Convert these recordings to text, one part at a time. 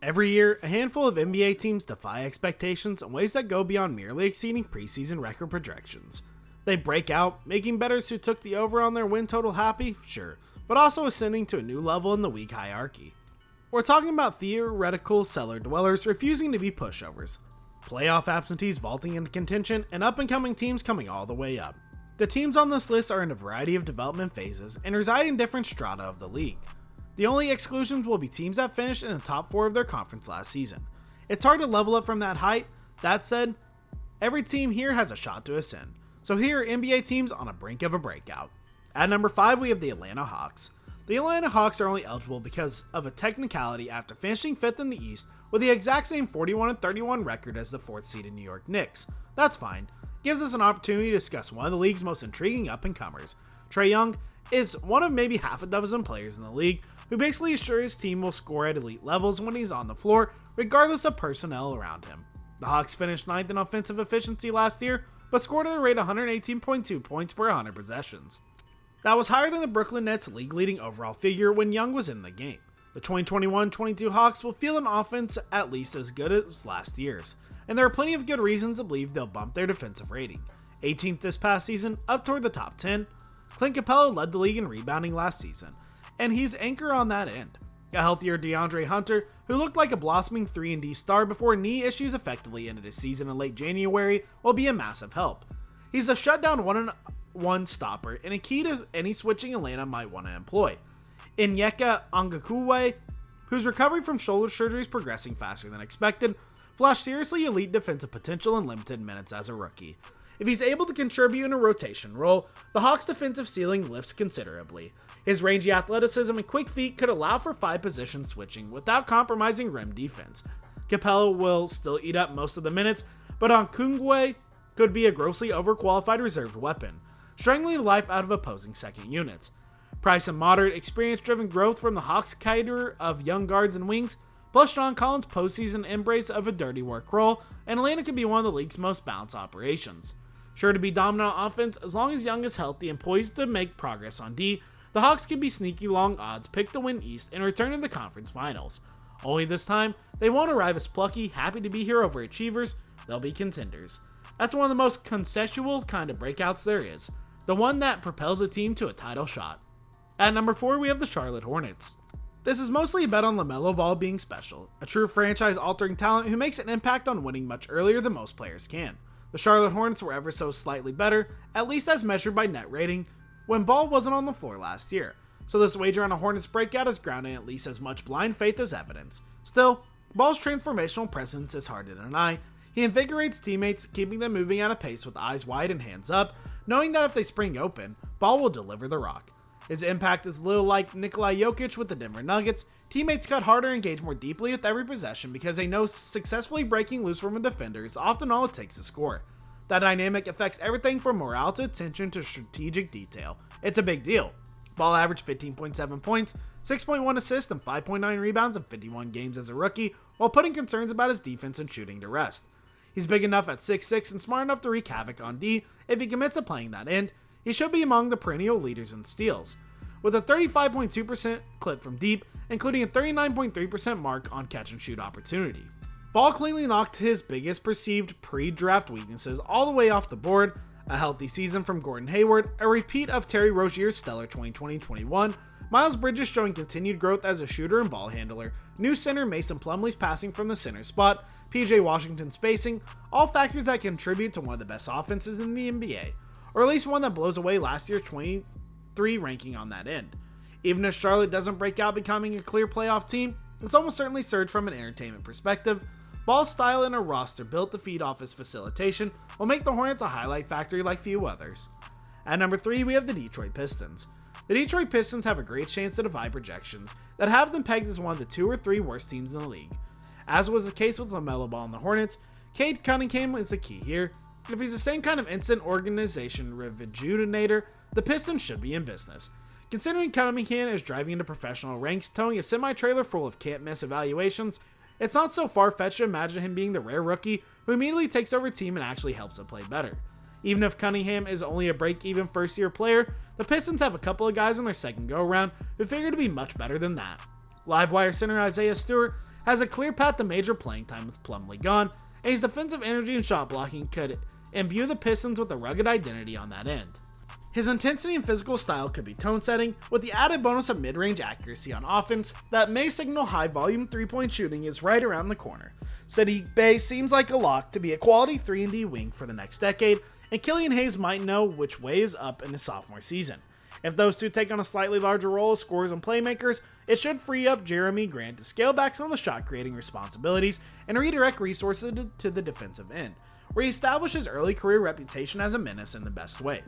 Every year, a handful of NBA teams defy expectations in ways that go beyond merely exceeding preseason record projections. They break out, making bettors who took the over on their win total happy, sure, but also ascending to a new level in the league hierarchy. We're talking about theoretical cellar dwellers refusing to be pushovers, playoff absentees vaulting into contention, and up-and-coming teams coming all the way up. The teams on this list are in a variety of development phases and reside in different strata of the league. The only exclusions will be teams that finished in the top 4 of their conference last season. It's hard to level up from that height. That said, every team here has a shot to ascend. So here are NBA teams on a brink of a breakout. At number 5, we have the Atlanta Hawks. The Atlanta Hawks are only eligible because of a technicality after finishing 5th in the East with the exact same 41-31 record as the 4th seeded New York Knicks. That's fine. Gives us an opportunity to discuss one of the league's most intriguing up-and-comers. Trae Young is one of maybe half a dozen players in the league who basically assures his team will score at elite levels when he's on the floor, regardless of personnel around him. The Hawks finished 9th in offensive efficiency last year, but scored at a rate of 118.2 points per 100 possessions. That was higher than the Brooklyn Nets' league-leading overall figure when Young was in the game. The 2021-22 Hawks will feel an offense at least as good as last year's, and there are plenty of good reasons to believe they'll bump their defensive rating. 18th this past season, up toward the top 10. Clint Capella led the league in rebounding last season, and he's anchor on that end. A healthier DeAndre Hunter, who looked like a blossoming 3-and-D star before knee issues effectively ended his season in late January, will be a massive help. He's a shutdown 1-on-1 stopper and a key to any switching Atlanta might want to employ. Onyeka Onwuekwe, whose recovery from shoulder surgery is progressing faster than expected, flashed seriously elite defensive potential in limited minutes as a rookie. If he's able to contribute in a rotation role, the Hawks' defensive ceiling lifts considerably. His rangy athleticism and quick feet could allow for 5-position switching without compromising rim defense. Capella will still eat up most of the minutes, but Onwuekwe could be a grossly overqualified reserve weapon, strangling the life out of opposing second units. Price and moderate experience-driven growth from the Hawks' cater of young guards and wings, plus John Collins' postseason embrace of a dirty work role, and Atlanta could be one of the league's most balanced operations. Sure to be dominant on offense, as long as Young is healthy and poised to make progress on D, the Hawks could be sneaky long odds picked to win East and return to the conference finals. Only this time, they won't arrive as plucky, happy to be here overachievers, they'll be contenders. That's one of the most consensual kind of breakouts there is, the one that propels a team to a title shot. At number 4, we have the Charlotte Hornets. This is mostly a bet on LaMelo Ball being special, a true franchise-altering talent who makes an impact on winning much earlier than most players can. The Charlotte Hornets were ever so slightly better, at least as measured by net rating, when Ball wasn't on the floor last year, so this wager on a Hornets breakout is grounded in at least as much blind faith as evidence. Still, Ball's transformational presence is hard to deny. He invigorates teammates, keeping them moving at a pace with eyes wide and hands up, knowing that if they spring open, Ball will deliver the rock. His impact is a little like Nikola Jokic with the Denver Nuggets. Teammates cut harder and engage more deeply with every possession because they know successfully breaking loose from a defender is often all it takes to score. That dynamic affects everything from morale to attention to strategic detail. It's a big deal. Ball averaged 15.7 points, 6.1 assists, and 5.9 rebounds in 51 games as a rookie, while putting concerns about his defense and shooting to rest. He's big enough at 6'6" and smart enough to wreak havoc on D. If he commits to playing that end, he should be among the perennial leaders in steals, with a 35.2% clip from deep, including a 39.3% mark on catch-and-shoot opportunity. Ball cleanly knocked his biggest perceived pre-draft weaknesses all the way off the board: a healthy season from Gordon Hayward, a repeat of Terry Rozier's stellar 2020-21, Miles Bridges showing continued growth as a shooter and ball handler, new center Mason Plumlee's passing from the center spot, PJ Washington's spacing, all factors that contribute to one of the best offenses in the NBA, or at least one that blows away last year's 23 ranking on that end. Even if Charlotte doesn't break out becoming a clear playoff team, it's almost certainly surged from an entertainment perspective. Ball's style and a roster built to feed off his facilitation will make the Hornets a highlight factory like few others. At number 3, we have the Detroit Pistons. The Detroit Pistons have a great chance to defy projections that have them pegged as one of the 2 or 3 worst teams in the league. As was the case with LaMelo Ball and the Hornets, Cade Cunningham is the key here. If he's the same kind of instant organization rejuvenator, the Pistons should be in business. Considering Cunningham is driving into professional ranks, towing a semi-trailer full of can't-miss evaluations, it's not so far-fetched to imagine him being the rare rookie who immediately takes over a team and actually helps it play better. Even if Cunningham is only a break-even first-year player, the Pistons have a couple of guys in their second go-around who figure to be much better than that. Livewire center Isaiah Stewart has a clear path to major playing time with Plumlee gone, and his defensive energy and shot blocking could imbue the Pistons with a rugged identity on that end. His intensity and physical style could be tone-setting, with the added bonus of mid-range accuracy on offense that may signal high-volume three-point shooting is right around the corner. Saddiq Bey seems like a lock to be a quality 3-and-D wing for the next decade, and Killian Hayes might know which way is up in his sophomore season. If those two take on a slightly larger role as scorers and playmakers, it should free up Jeremy Grant to scale back some of the shot-creating responsibilities and redirect resources to the defensive end, where he establishes early career reputation as a menace in the best way.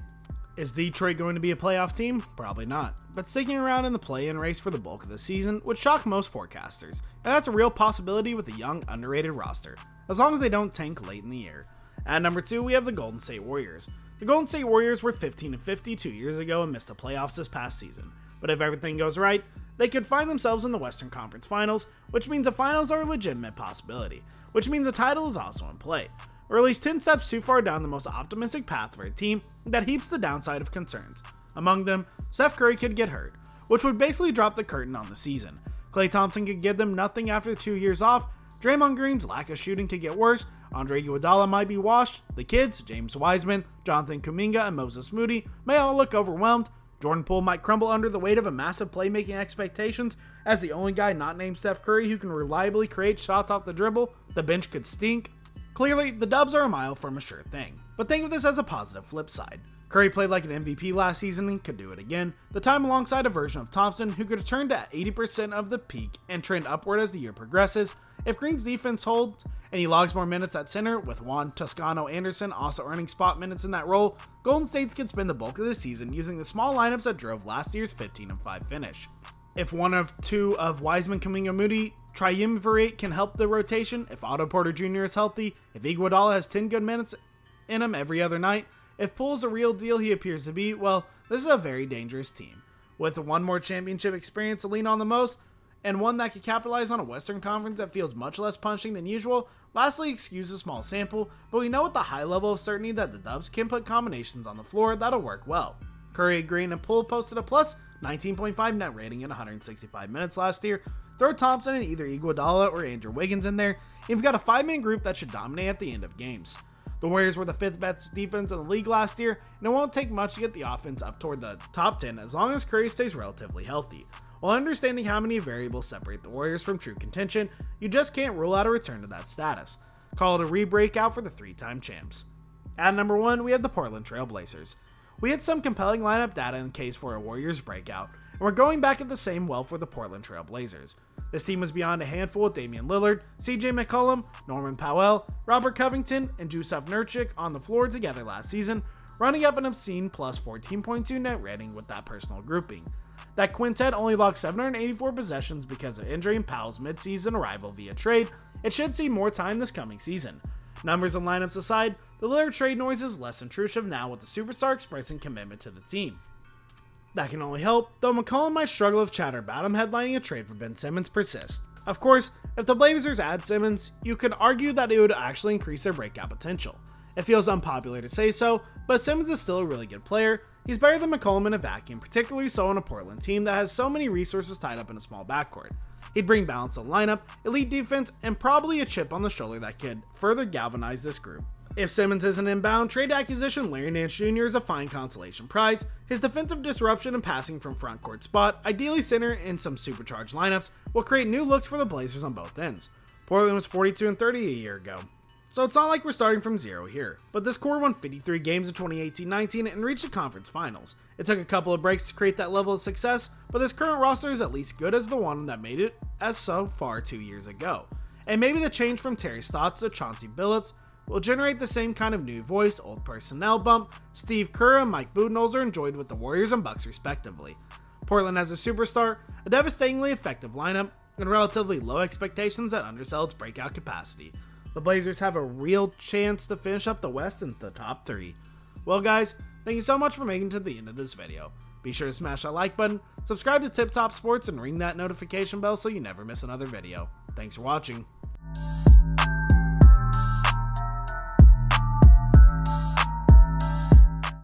Is Detroit going to be a playoff team? Probably not, but sticking around in the play-in race for the bulk of the season would shock most forecasters, and that's a real possibility with a young, underrated roster, as long as they don't tank late in the year. At number 2, we have the Golden State Warriors. The Golden State Warriors were 15-50 2 years ago and missed the playoffs this past season, but if everything goes right, they could find themselves in the Western Conference Finals, which means the finals are a legitimate possibility, which means a title is also in play, or at least 10 steps too far down the most optimistic path for a team that heaps the downside of concerns. Among them, Steph Curry could get hurt, which would basically drop the curtain on the season. Klay Thompson could give them nothing after 2 years off, Draymond Green's lack of shooting could get worse, Andre Iguodala might be washed, the kids, James Wiseman, Jonathan Kuminga, and Moses Moody, may all look overwhelmed, Jordan Poole might crumble under the weight of a massive playmaking expectations as the only guy not named Steph Curry who can reliably create shots off the dribble, the bench could stink. Clearly, the Dubs are a mile from a sure thing, but think of this as a positive flip side. Curry played like an MVP last season and could do it again, the time alongside a version of Thompson who could return to 80% of the peak and trend upward as the year progresses. If Green's defense holds, and he logs more minutes at center, with Juan Toscano Anderson also earning spot minutes in that role, Golden State could spend the bulk of the season using the small lineups that drove last year's 15-5 finish. If one of two of Wiseman, Kuminga, Moody triumvirate can help the rotation, if Otto Porter Jr. is healthy, if Iguodala has 10 good minutes in him every other night, if Poole's a real deal he appears to be, well, this is a very dangerous team. With one more championship experience to lean on the most, and one that could capitalize on a Western Conference that feels much less punching than usual. Lastly, excuse the small sample, but we know with the high level of certainty that the Dubs can put combinations on the floor that'll work well. Curry, Green, and Poole posted a plus 19.5 net rating in 165 minutes last year. Throw Thompson and either Iguodala or Andrew Wiggins in there, and you've got a 5-man group that should dominate at the end of games. The Warriors were the 5th best defense in the league last year, and it won't take much to get the offense up toward the top 10 as long as Curry stays relatively healthy. While understanding how many variables separate the Warriors from true contention, you just can't rule out a return to that status. Call it a re-breakout for the 3-time champs. At number 1, we have the Portland Trail Blazers. We had some compelling lineup data in case for a Warriors breakout, and we're going back at the same well for the Portland Trail Blazers. This team was beyond a handful with Damian Lillard, CJ McCollum, Norman Powell, Robert Covington, and Jusuf Nurkic on the floor together last season, running up an obscene plus 14.2 net rating with that personal grouping. That quintet only logged 784 possessions because of injury and Powell's midseason arrival via trade. It should see more time this coming season. Numbers and lineups aside, the Lillard trade noise is less intrusive now with the superstar expressing commitment to the team. That can only help, though McCollum might struggle if chatter about him headlining a trade for Ben Simmons persists. Of course, if the Blazers add Simmons, you could argue that it would actually increase their breakout potential. It feels unpopular to say so, but Simmons is still a really good player. He's better than McCollum in a vacuum, particularly so on a Portland team that has so many resources tied up in a small backcourt. He'd bring balance to the lineup, elite defense, and probably a chip on the shoulder that could further galvanize this group. If Simmons isn't inbound, trade acquisition Larry Nance Jr. is a fine consolation prize. His defensive disruption and passing from front court spot, ideally center in some supercharged lineups, will create new looks for the Blazers on both ends. Portland was 42-30 a year ago, so it's not like we're starting from zero here, but this core won 53 games in 2018-19 and reached the conference finals. It took a couple of breaks to create that level of success, but this current roster is at least good as the one that made it as so far 2 years ago. And maybe the change from Terry Stotts to Chauncey Billups will generate the same kind of new voice, old personnel bump Steve Kerr and Mike Budenholzer enjoyed with the Warriors and Bucks respectively. Portland has a superstar, a devastatingly effective lineup, and relatively low expectations that undersell its breakout capacity. The Blazers have a real chance to finish up the West in the top 3. Well guys, thank you so much for making it to the end of this video. Be sure to smash that like button, subscribe to Tip Top Sports, and ring that notification bell so you never miss another video. Thanks for watching.